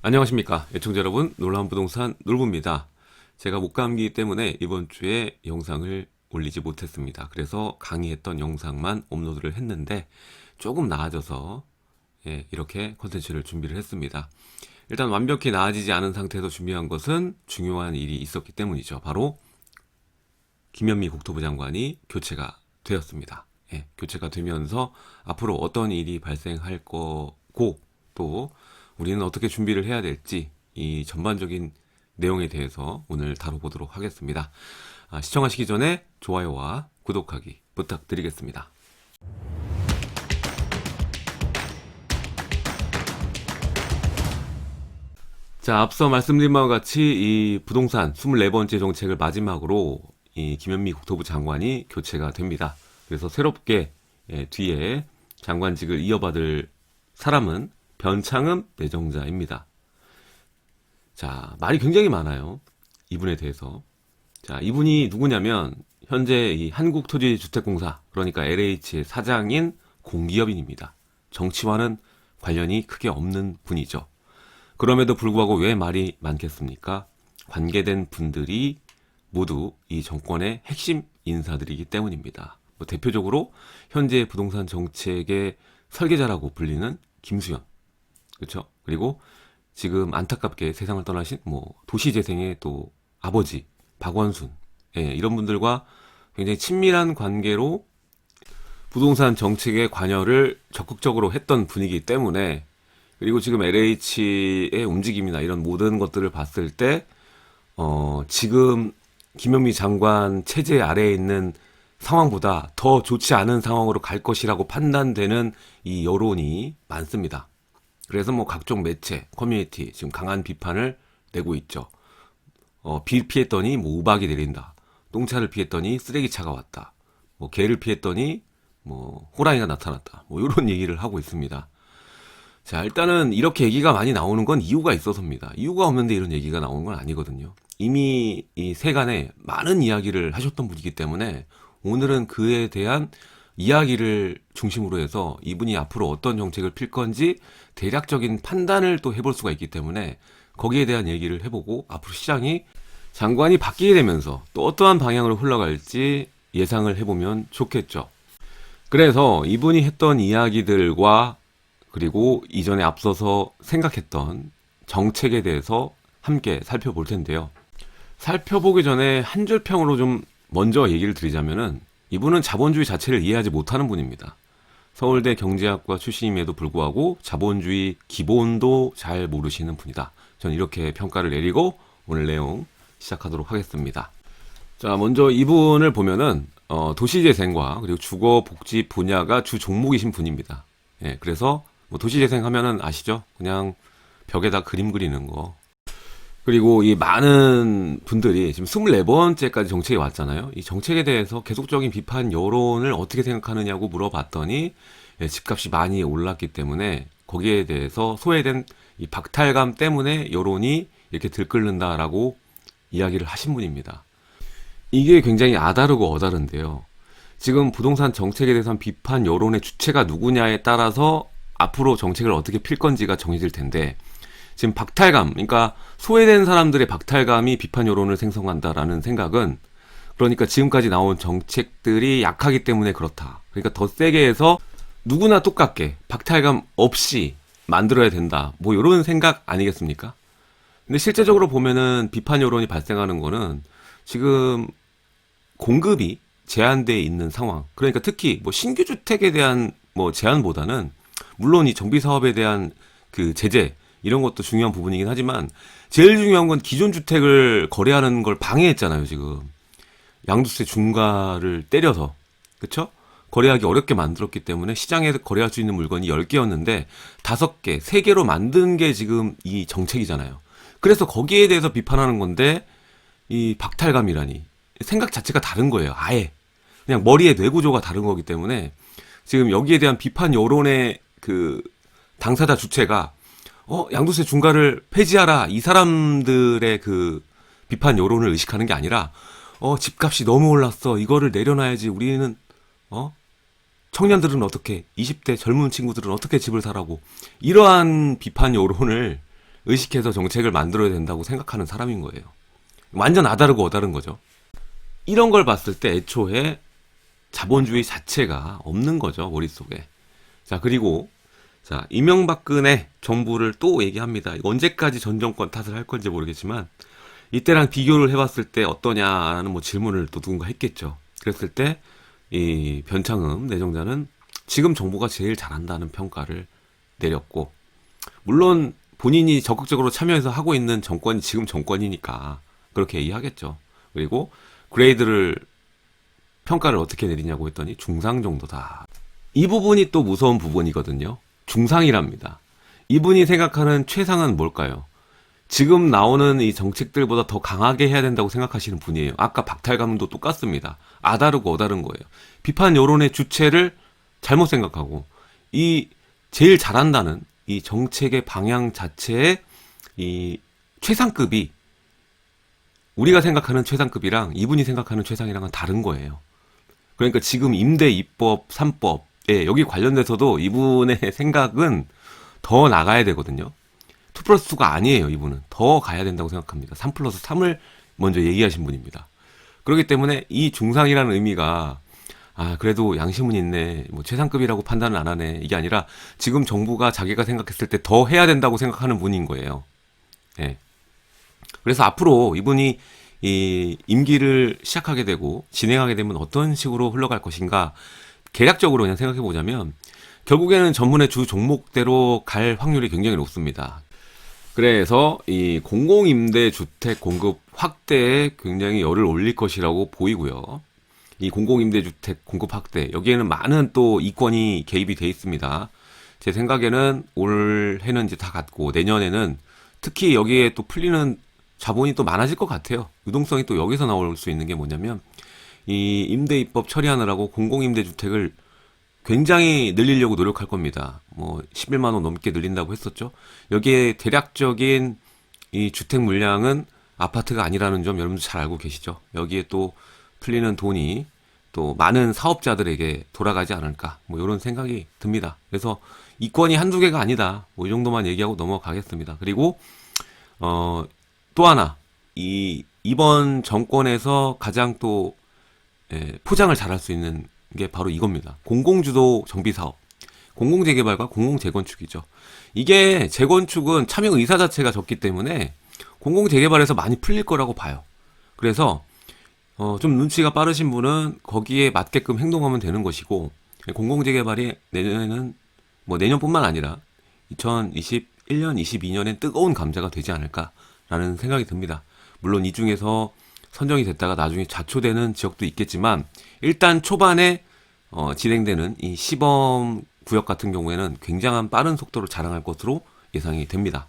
안녕하십니까 애청자 여러분, 놀라운 부동산 놀부입니다. 제가 목감기 때문에 이번 주에 영상을 올리지 못했습니다. 그래서 강의했던 영상만 업로드를 했는데 조금 나아져서 이렇게 콘텐츠를 준비를 했습니다. 일단 완벽히 나아지지 않은 상태에서 준비한 것은 중요한 일이 있었기 때문이죠. 바로 김현미 국토부 장관이 교체가 되었습니다. 교체가 되면서 앞으로 어떤 일이 발생할 거고, 또 우리는 어떻게 준비를 해야 될지, 이 전반적인 내용에 대해서 오늘 다뤄보도록 하겠습니다. 시청하시기 전에 좋아요와 구독하기 부탁드리겠습니다. 자, 앞서 말씀드린 바와 같이 이 부동산 24번째 정책을 마지막으로 이 김현미 국토부 장관이 교체가 됩니다. 그래서 새롭게 뒤에 장관직을 이어받을 사람은 변창흠 내정자입니다. 자, 말이 굉장히 많아요. 이분에 대해서. 자, 이분이 누구냐면 현재 이 한국토지주택공사, 그러니까 LH의 사장인 공기업인입니다. 정치와는 관련이 크게 없는 분이죠. 그럼에도 불구하고 왜 말이 많겠습니까? 관계된 분들이 모두 이 정권의 핵심 인사들이기 때문입니다. 대표적으로 현재 부동산 정책의 설계자라고 불리는 김수현, 그렇죠? 그리고 지금 안타깝게 세상을 떠나신 도시재생의 또 아버지 박원순, 이런 분들과 굉장히 친밀한 관계로 부동산 정책에 관여를 적극적으로 했던 분이기 때문에, 그리고 지금 LH의 움직임이나 이런 모든 것들을 봤을 때 지금 김현미 장관 체제 아래에 있는 상황보다 더 좋지 않은 상황으로 갈 것이라고 판단되는 이 여론이 많습니다. 그래서 각종 매체, 커뮤니티 지금 강한 비판을 내고 있죠. 비 피했더니 우박이 내린다. 똥차를 피했더니 쓰레기차가 왔다. 개를 피했더니 호랑이가 나타났다. 이런 얘기를 하고 있습니다. 자, 일단은 이렇게 얘기가 많이 나오는 건 이유가 있어서입니다. 이유가 없는데 이런 얘기가 나오는 건 아니거든요. 이미 이 세간에 많은 이야기를 하셨던 분이기 때문에 오늘은 그에 대한 이야기를 중심으로 해서 이분이 앞으로 어떤 정책을 필 건지 대략적인 판단을 또 해볼 수가 있기 때문에 거기에 대한 얘기를 해보고 앞으로 시장이 장관이 바뀌게 되면서 또 어떠한 방향으로 흘러갈지 예상을 해보면 좋겠죠. 그래서 이분이 했던 이야기들과 그리고 이전에 앞서서 생각했던 정책에 대해서 함께 살펴볼 텐데요. 살펴보기 전에 한 줄 평으로 좀 먼저 얘기를 드리자면은 이분은 자본주의 자체를 이해하지 못하는 분입니다. 서울대 경제학과 출신임에도 불구하고 자본주의 기본도 잘 모르시는 분이다. 저는 이렇게 평가를 내리고 오늘 내용 시작하도록 하겠습니다. 자, 먼저 이분을 보면은 도시재생과 그리고 주거복지 분야가 주 종목이신 분입니다. 그래서 도시재생 하면은 아시죠? 그냥 벽에다 그림 그리는 거. 그리고 이 많은 분들이 지금 24번째까지 정책이 왔잖아요. 이 정책에 대해서 계속적인 비판 여론을 어떻게 생각하느냐고 물어봤더니 집값이 많이 올랐기 때문에 거기에 대해서 소외된 이 박탈감 때문에 여론이 이렇게 들끓는다라고 이야기를 하신 분입니다. 이게 굉장히 아다르고 어다른데요. 지금 부동산 정책에 대해서 비판 여론의 주체가 누구냐에 따라서 앞으로 정책을 어떻게 필 건지가 정해질 텐데, 지금 박탈감, 그러니까 소외된 사람들의 박탈감이 비판 여론을 생성한다라는 생각은, 그러니까 지금까지 나온 정책들이 약하기 때문에 그렇다. 그러니까 더 세게 해서 누구나 똑같게 박탈감 없이 만들어야 된다. 이런 생각 아니겠습니까? 근데 실제적으로 보면은 비판 여론이 발생하는 거는 지금 공급이 제한되어 있는 상황. 그러니까 특히 신규 주택에 대한 제한보다는 물론 이 정비 사업에 대한 그 제재 이런 것도 중요한 부분이긴 하지만 제일 중요한 건 기존 주택을 거래하는 걸 방해했잖아요. 지금 양도세 중과를 때려서, 그쵸? 거래하기 어렵게 만들었기 때문에 시장에서 거래할 수 있는 물건이 10개였는데 5개, 3개로 만든 게 지금 이 정책이잖아요. 그래서 거기에 대해서 비판하는 건데, 이 박탈감이라니 생각 자체가 다른 거예요. 아예 그냥 머리의 뇌구조가 다른 거기 때문에 지금 여기에 대한 비판 여론의 그 당사자 주체가 양도세 중과를 폐지하라, 이 사람들의 그 비판 여론을 의식하는 게 아니라 집값이 너무 올랐어, 이거를 내려놔야지, 우리는 청년들은 어떻게, 20대 젊은 친구들은 어떻게 집을 사라고, 이러한 비판 여론을 의식해서 정책을 만들어야 된다고 생각하는 사람인 거예요. 완전 아다르고 어다른 거죠. 이런 걸 봤을 때 애초에 자본주의 자체가 없는 거죠, 머릿속에. 자, 그리고 자, 이명박근혜 정부를 또 얘기합니다. 언제까지 전 정권 탓을 할 건지 모르겠지만 이때랑 비교를 해봤을 때 어떠냐라는 뭐 질문을 또 누군가 했겠죠. 그랬을 때 이 변창흠 내정자는 지금 정부가 제일 잘한다는 평가를 내렸고, 물론 본인이 적극적으로 참여해서 하고 있는 정권이 지금 정권이니까 그렇게 얘기하겠죠. 그리고 그레이드를 평가를 어떻게 내리냐고 했더니 중상 정도다. 이 부분이 또 무서운 부분이거든요. 중상이랍니다. 이분이 생각하는 최상은 뭘까요? 지금 나오는 이 정책들보다 더 강하게 해야 된다고 생각하시는 분이에요. 아까 박탈감도 똑같습니다. 아다르고 어다른 거예요. 비판 여론의 주체를 잘못 생각하고 이 제일 잘한다는 이 정책의 방향 자체의 이 최상급이 우리가 생각하는 최상급이랑 이분이 생각하는 최상이랑은 다른 거예요. 그러니까 지금 임대 입법 3법에 여기 관련돼서도 이분의 생각은 더 나가야 되거든요. 2 플러스 2가 아니에요. 이분은 더 가야 된다고 생각합니다. 3 플러스 3을 먼저 얘기하신 분입니다. 그렇기 때문에 이 중상이라는 의미가 그래도 양심은 있네, 뭐 최상급이라고 판단을 안 하네, 이게 아니라 지금 정부가 자기가 생각했을 때 더 해야 된다고 생각하는 분인 거예요. 예. 그래서 앞으로 이분이 이 임기를 시작하게 되고 진행하게 되면 어떤 식으로 흘러갈 것인가 개략적으로 그냥 생각해 보자면 결국에는 전문의 주 종목대로 갈 확률이 굉장히 높습니다. 그래서 이 공공임대주택 공급 확대에 굉장히 열을 올릴 것이라고 보이고요. 이 공공임대주택 공급 확대, 여기에는 많은 또 이권이 개입이 돼 있습니다. 제 생각에는 올해는 이제 다 갔고 내년에는 특히 여기에 또 풀리는 자본이 또 많아질 것 같아요. 유동성이 또 여기서 나올 수 있는 게 뭐냐면 이 임대입법 처리하느라고 공공임대주택을 굉장히 늘리려고 노력할 겁니다. 뭐 11만 호 넘게 늘린다고 했었죠. 여기에 대략적인 이 주택 물량은 아파트가 아니라는 점 여러분들 잘 알고 계시죠. 여기에 또 풀리는 돈이 또 많은 사업자들에게 돌아가지 않을까, 뭐 이런 생각이 듭니다. 그래서 이권이 한두 개가 아니다, 뭐 이 정도만 얘기하고 넘어가겠습니다. 그리고 또 하나, 이번 정권에서 가장 또 포장을 잘할 수 있는 게 바로 이겁니다. 공공주도 정비사업, 공공재개발과 공공재건축이죠. 이게 재건축은 참여 의사 자체가 적기 때문에 공공재개발에서 많이 풀릴 거라고 봐요. 그래서 좀 눈치가 빠르신 분은 거기에 맞게끔 행동하면 되는 것이고, 공공재개발이 내년에는 뭐 내년뿐만 아니라 2021년, 22년엔 뜨거운 감자가 되지 않을까라는 생각이 듭니다. 물론 이 중에서 선정이 됐다가 나중에 자초되는 지역도 있겠지만 일단 초반에 진행되는 이 시범 구역 같은 경우에는 굉장한 빠른 속도로 자랑할 것으로 예상이 됩니다.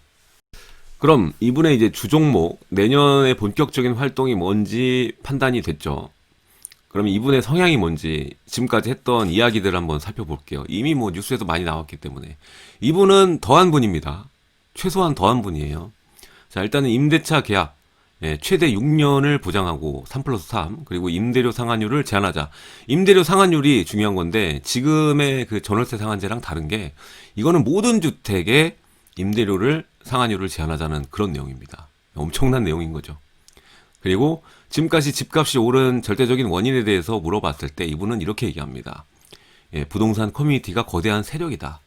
그럼 이분의 이제 주종목, 내년의 본격적인 활동이 뭔지 판단이 됐죠. 그럼 이분의 성향이 뭔지 지금까지 했던 이야기들을 한번 살펴볼게요. 이미 뭐 뉴스에도 많이 나왔기 때문에. 이분은 더한 분입니다. 최소한 더한 분이에요. 자, 일단은 임대차 계약 최대 6년을 보장하고 3 플러스 3, 그리고 임대료 상한율을 제한하자. 임대료 상한율이 중요한 건데 지금의 그 전월세 상한제랑 다른 게 이거는 모든 주택에 임대료를 상한율을 제한하자는 그런 내용입니다. 엄청난 내용인 거죠. 그리고 지금까지 집값이 오른 절대적인 원인에 대해서 물어봤을 때 이분은 이렇게 얘기합니다. 부동산 커뮤니티가 거대한 세력이다.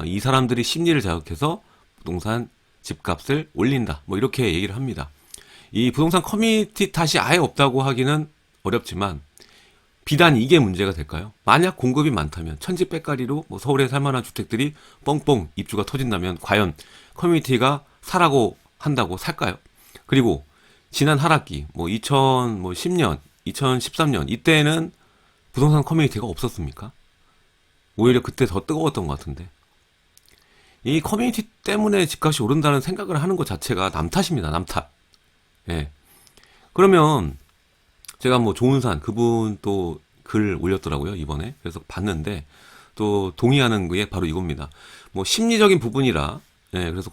이 사람들이 심리를 자극해서 부동산 집값을 올린다. 뭐 이렇게 얘기를 합니다. 이 부동산 커뮤니티 탓이 아예 없다고 하기는 어렵지만 비단 이게 문제가 될까요? 만약 공급이 많다면 천지백가리로 뭐 서울에 살만한 주택들이 뻥뻥 입주가 터진다면 과연 커뮤니티가 사라고 한다고 살까요? 그리고 지난 하락기 뭐 2010년, 2013년 이때는 부동산 커뮤니티가 없었습니까? 오히려 그때 더 뜨거웠던 것 같은데 이 커뮤니티 때문에 집값이 오른다는 생각을 하는 것 자체가 남 탓입니다. 남 탓. 예. 그러면 제가 뭐 조은산 그분 또 글 올렸더라고요, 이번에. 그래서 봤는데 또 동의하는 게 바로 이겁니다. 뭐 심리적인 부분이라, 그래서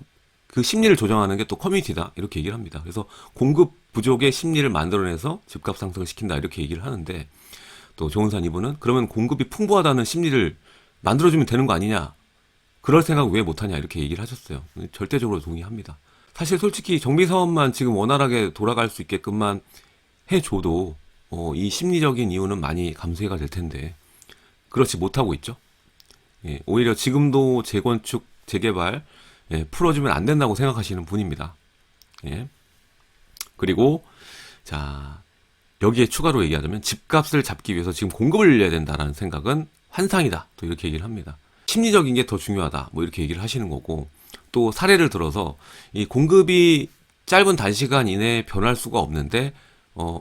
그 심리를 조정하는 게 또 커뮤니티다 이렇게 얘기를 합니다. 그래서 공급 부족의 심리를 만들어내서 집값 상승을 시킨다 이렇게 얘기를 하는데, 또 조은산 이분은 그러면 공급이 풍부하다는 심리를 만들어주면 되는 거 아니냐, 그럴 생각 왜 못하냐 이렇게 얘기를 하셨어요. 절대적으로 동의합니다. 사실 솔직히 정비 사업만 지금 원활하게 돌아갈 수 있게끔만 해줘도 이 심리적인 이유는 많이 감소가 될 텐데 그렇지 못하고 있죠. 예, 오히려 지금도 재건축, 재개발 풀어주면 안 된다고 생각하시는 분입니다. 예. 그리고 자 여기에 추가로 얘기하자면 집값을 잡기 위해서 지금 공급을 늘려야 된다라는 생각은 환상이다. 또 이렇게 얘기를 합니다. 심리적인 게 더 중요하다. 뭐 이렇게 얘기를 하시는 거고 또 사례를 들어서 이 공급이 짧은 단시간 이내에 변할 수가 없는데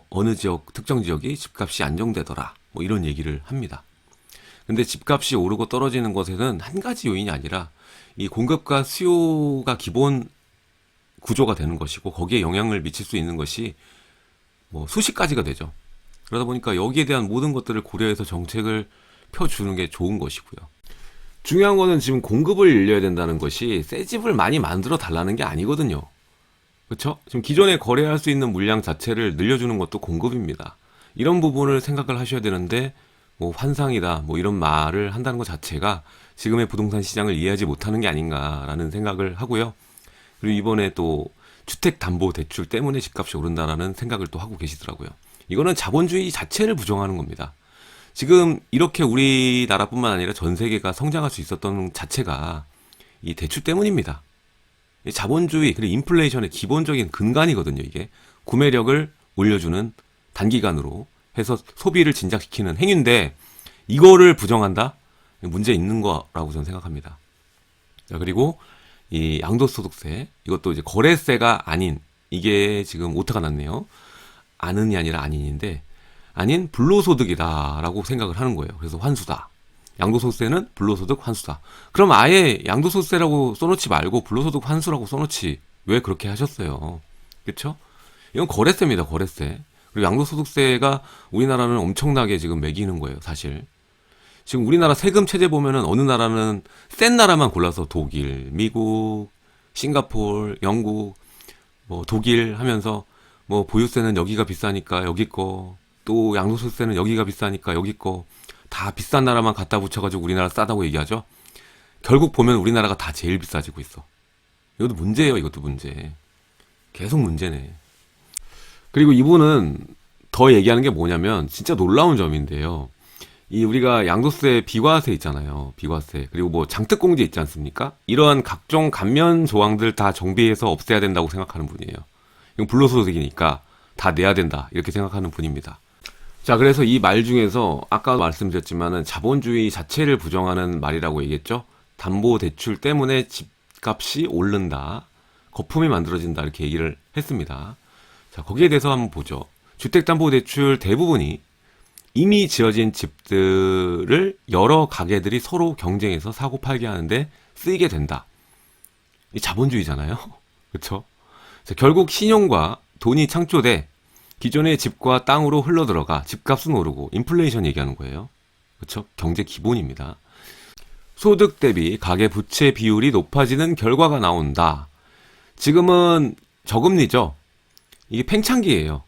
어느 지역 특정 지역이 집값이 안정되더라. 뭐 이런 얘기를 합니다. 근데 집값이 오르고 떨어지는 것에는 한 가지 요인이 아니라 이 공급과 수요가 기본 구조가 되는 것이고 거기에 영향을 미칠 수 있는 것이 뭐 수십 가지가 되죠. 그러다 보니까 여기에 대한 모든 것들을 고려해서 정책을 펴주는 게 좋은 것이고요. 중요한 거는 지금 공급을 늘려야 된다는 것이 새 집을 많이 만들어 달라는 게 아니거든요. 그렇죠? 지금 기존에 거래할 수 있는 물량 자체를 늘려주는 것도 공급입니다. 이런 부분을 생각을 하셔야 되는데 뭐 환상이다 뭐 이런 말을 한다는 것 자체가 지금의 부동산 시장을 이해하지 못하는 게 아닌가라는 생각을 하고요. 그리고 이번에 또 주택담보대출 때문에 집값이 오른다라는 생각을 또 하고 계시더라고요. 이거는 자본주의 자체를 부정하는 겁니다. 지금 이렇게 우리나라뿐만 아니라 전 세계가 성장할 수 있었던 자체가 이 대출 때문입니다. 이 자본주의 그리고 인플레이션의 기본적인 근간이거든요. 이게 구매력을 올려주는 단기간으로 해서 소비를 진작시키는 행위인데 이거를 부정한다? 문제 있는 거라고 저는 생각합니다. 자, 그리고 이 양도소득세 이것도 이제 거래세가 아닌 이게 지금 오타가 났네요. 아는이 아니라 아닌인데 아닌 불로소득이다라고 생각을 하는 거예요. 그래서 환수다. 양도소득세는 불로소득 환수다. 그럼 아예 양도소득세라고 써놓지 말고 불로소득 환수라고 써놓지 왜 그렇게 하셨어요? 그렇죠? 이건 거래세입니다. 거래세. 그리고 양도소득세가 우리나라는 엄청나게 지금 매기는 거예요. 사실. 지금 우리나라 세금 체제 보면은 어느 나라는 센 나라만 골라서 독일, 미국, 싱가포르, 영국, 뭐 독일 하면서 뭐 보유세는 여기가 비싸니까 여기 거, 또 양도소득세는 여기가 비싸니까 여기 거, 다 비싼 나라만 갖다 붙여가지고 우리나라 싸다고 얘기하죠. 결국 보면 우리나라가 다 제일 비싸지고 있어. 이것도 문제예요. 이것도 문제. 계속 문제네. 그리고 이분은 더 얘기하는 게 뭐냐면 진짜 놀라운 점인데요. 이 우리가 양도세 비과세 있잖아요. 비과세. 그리고 뭐 장특공제 있지 않습니까? 이러한 각종 감면 조항들 다 정비해서 없애야 된다고 생각하는 분이에요. 이건 불로소득이니까 다 내야 된다. 이렇게 생각하는 분입니다. 자, 그래서 이 말 중에서 아까 말씀드렸지만은 자본주의 자체를 부정하는 말이라고 얘기했죠. 담보대출 때문에 집값이 오른다. 거품이 만들어진다. 이렇게 얘기를 했습니다. 자, 거기에 대해서 한번 보죠. 주택담보대출 대부분이 이미 지어진 집들을 여러 가게들이 서로 경쟁해서 사고 팔게 하는데 쓰이게 된다. 이 자본주의잖아요. 그렇죠? 결국 신용과 돈이 창조돼 기존의 집과 땅으로 흘러들어가 집값은 오르고 인플레이션 얘기하는 거예요. 그렇죠? 경제 기본입니다. 소득 대비 가계 부채 비율이 높아지는 결과가 나온다. 지금은 저금리죠. 이게 팽창기예요.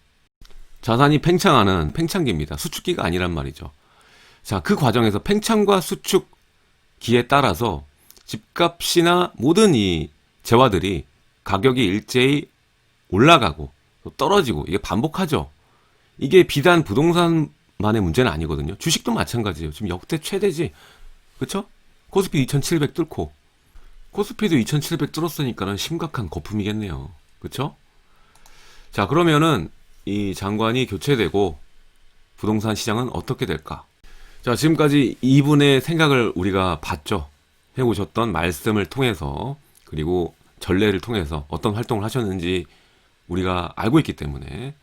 자산이 팽창하는 팽창기입니다. 수축기가 아니란 말이죠. 자, 그 과정에서 팽창과 수축기에 따라서 집값이나 모든 이 재화들이 가격이 일제히 올라가고 또 떨어지고 이게 반복하죠. 이게 비단 부동산만의 문제는 아니거든요. 주식도 마찬가지예요. 지금 역대 최대지. 그렇죠? 코스피 2700 뚫고 코스피도 2700 뚫었으니까는 심각한 거품이겠네요. 그렇죠? 자, 그러면은 이 장관이 교체되고 부동산 시장은 어떻게 될까? 자, 지금까지 이분의 생각을 우리가 봤죠. 해오셨던 말씀을 통해서 그리고 전례를 통해서 어떤 활동을 하셨는지 우리가 알고 있기 때문에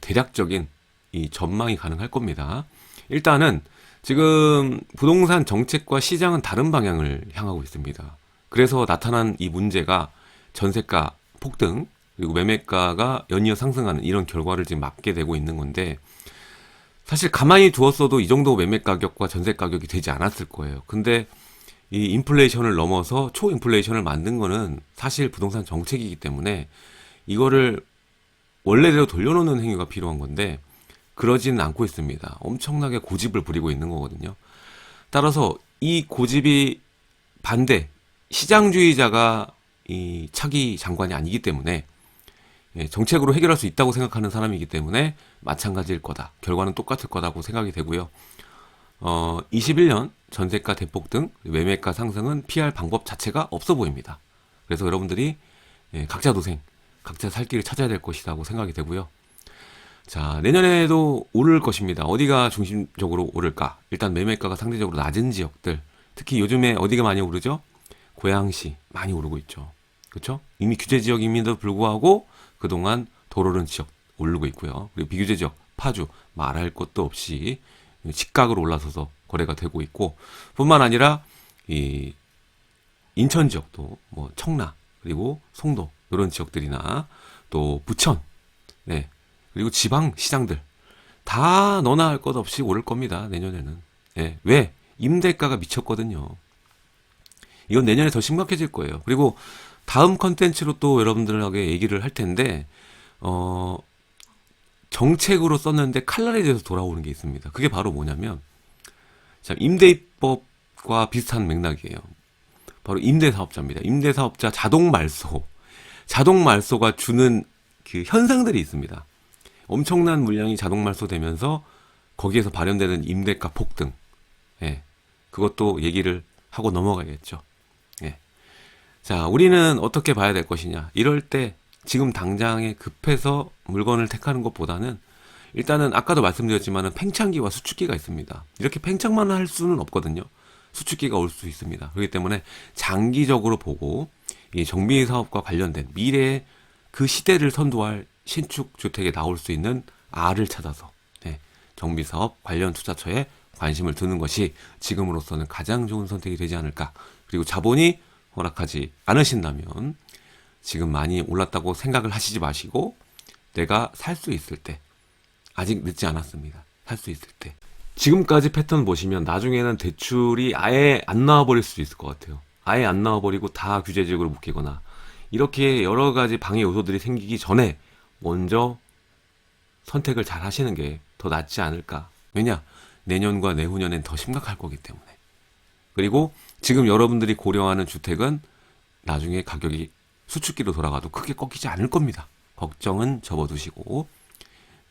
대략적인 이 전망이 가능할 겁니다. 일단은 지금 부동산 정책과 시장은 다른 방향을 향하고 있습니다. 그래서 나타난 이 문제가 전세가 폭등 그리고 매매가가 연이어 상승하는 이런 결과를 지금 맞게 되고 있는 건데 사실 가만히 두었어도 이 정도 매매 가격과 전세 가격이 되지 않았을 거예요. 근데 이 인플레이션을 넘어서 초인플레이션을 만든 거는 사실 부동산 정책이기 때문에 이거를 원래대로 돌려놓는 행위가 필요한 건데 그러지는 않고 있습니다. 엄청나게 고집을 부리고 있는 거거든요. 따라서 이 고집이 반대 시장주의자가 이 차기 장관이 아니기 때문에 정책으로 해결할 수 있다고 생각하는 사람이기 때문에 마찬가지일 거다. 결과는 똑같을 거다고 생각이 되고요. 21년 전세가 대폭 등 매매가 상승은 피할 방법 자체가 없어 보입니다. 그래서 여러분들이 각자 도생, 각자 살 길을 찾아야 될 것이라고 생각이 되고요. 자, 내년에도 오를 것입니다. 어디가 중심적으로 오를까? 일단 매매가가 상대적으로 낮은 지역들, 특히 요즘에 어디가 많이 오르죠? 고양시 많이 오르고 있죠. 그렇죠? 이미 규제 지역임에도 불구하고 그동안 덜 오른 지역 오르고 있고요. 그리고 비규제 지역 파주 말할 것도 없이 직각으로 올라서서 거래가 되고 있고, 뿐만 아니라 이 인천 지역도 뭐 청라 그리고 송도 이런 지역들이나 또 부천, 네, 그리고 지방 시장들 다 너나 할 것 없이 오를 겁니다. 내년에는. 예, 왜? 임대가가 미쳤거든요. 이건 내년에 더 심각해질 거예요. 그리고 다음 컨텐츠로 또 여러분들에게 얘기를 할 텐데, 정책으로 썼는데 칼날에 대해서 돌아오는 게 있습니다. 그게 바로 뭐냐면, 자, 임대입법과 비슷한 맥락이에요. 바로 임대사업자입니다. 임대사업자 자동말소. 자동말소가 주는 그 현상들이 있습니다. 엄청난 물량이 자동말소되면서 거기에서 발현되는 임대가 폭등. 예. 그것도 얘기를 하고 넘어가야겠죠. 예. 자, 우리는 어떻게 봐야 될 것이냐. 이럴 때 지금 당장에 급해서 물건을 택하는 것보다는 일단은 아까도 말씀드렸지만은 팽창기와 수축기가 있습니다. 이렇게 팽창만 할 수는 없거든요. 수축기가 올 수 있습니다. 그렇기 때문에 장기적으로 보고 이 정비 사업과 관련된 미래의 그 시대를 선도할 신축 주택에 나올 수 있는 R을 찾아서 정비 사업 관련 투자처에 관심을 두는 것이 지금으로서는 가장 좋은 선택이 되지 않을까. 그리고 자본이 허락하지 않으신다면 지금 많이 올랐다고 생각을 하시지 마시고 내가 살 수 있을 때, 아직 늦지 않았습니다. 살 수 있을 때. 지금까지 패턴 보시면 나중에는 대출이 아예 안 나와버릴 수도 있을 것 같아요. 아예 안 나와버리고 다 규제 지역으로 묶이거나 이렇게 여러 가지 방해 요소들이 생기기 전에 먼저 선택을 잘 하시는 게 더 낫지 않을까. 왜냐? 내년과 내후년엔 더 심각할 거기 때문에. 그리고 지금 여러분들이 고려하는 주택은 나중에 가격이 수축기로 돌아가도 크게 꺾이지 않을 겁니다. 걱정은 접어두시고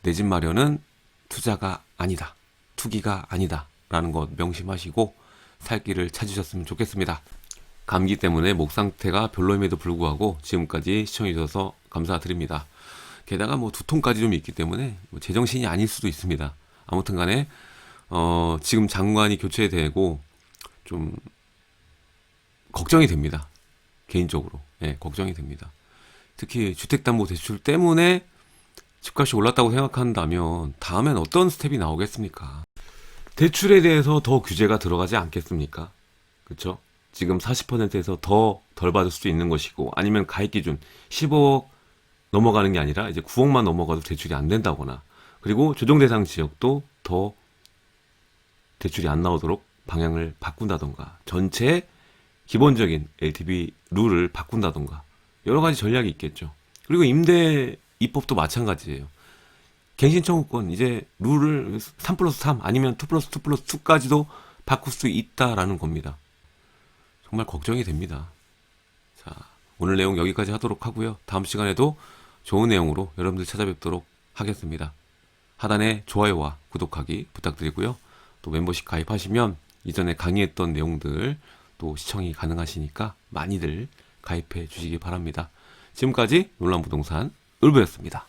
내 집 마련은 투자가 아니다. 투기가 아니다. 라는 것 명심하시고 살 길을 찾으셨으면 좋겠습니다. 감기 때문에 목 상태가 별로임에도 불구하고 지금까지 시청해주셔서 감사드립니다. 게다가 뭐 두통까지 좀 있기 때문에 뭐 제정신이 아닐 수도 있습니다. 아무튼 간에 지금 장관이 교체되고 좀 걱정이 됩니다. 개인적으로. 예, 걱정이 됩니다. 특히 주택담보대출 때문에 집값이 올랐다고 생각한다면 다음엔 어떤 스텝이 나오겠습니까? 대출에 대해서 더 규제가 들어가지 않겠습니까? 그렇죠? 지금 40%에서 더 덜 받을 수도 있는 것이고, 아니면 가입 기준 15억 넘어가는 게 아니라 이제 9억만 넘어가도 대출이 안 된다거나, 그리고 조정 대상 지역도 더 대출이 안 나오도록 방향을 바꾼다던가, 전체 기본적인 LTV 룰을 바꾼다던가, 여러 가지 전략이 있겠죠. 그리고 임대 입법도 마찬가지예요. 갱신 청구권 이제 룰을 3+3 아니면 2+2+2까지도 바꿀 수 있다라는 겁니다. 정말 걱정이 됩니다. 자, 오늘 내용 여기까지 하도록 하고요. 다음 시간에도 좋은 내용으로 여러분들 찾아뵙도록 하겠습니다. 하단에 좋아요와 구독하기 부탁드리고요. 또 멤버십 가입하시면 이전에 강의했던 내용들 또 시청이 가능하시니까 많이들 가입해 주시기 바랍니다. 지금까지 놀란부동산 을부였습니다.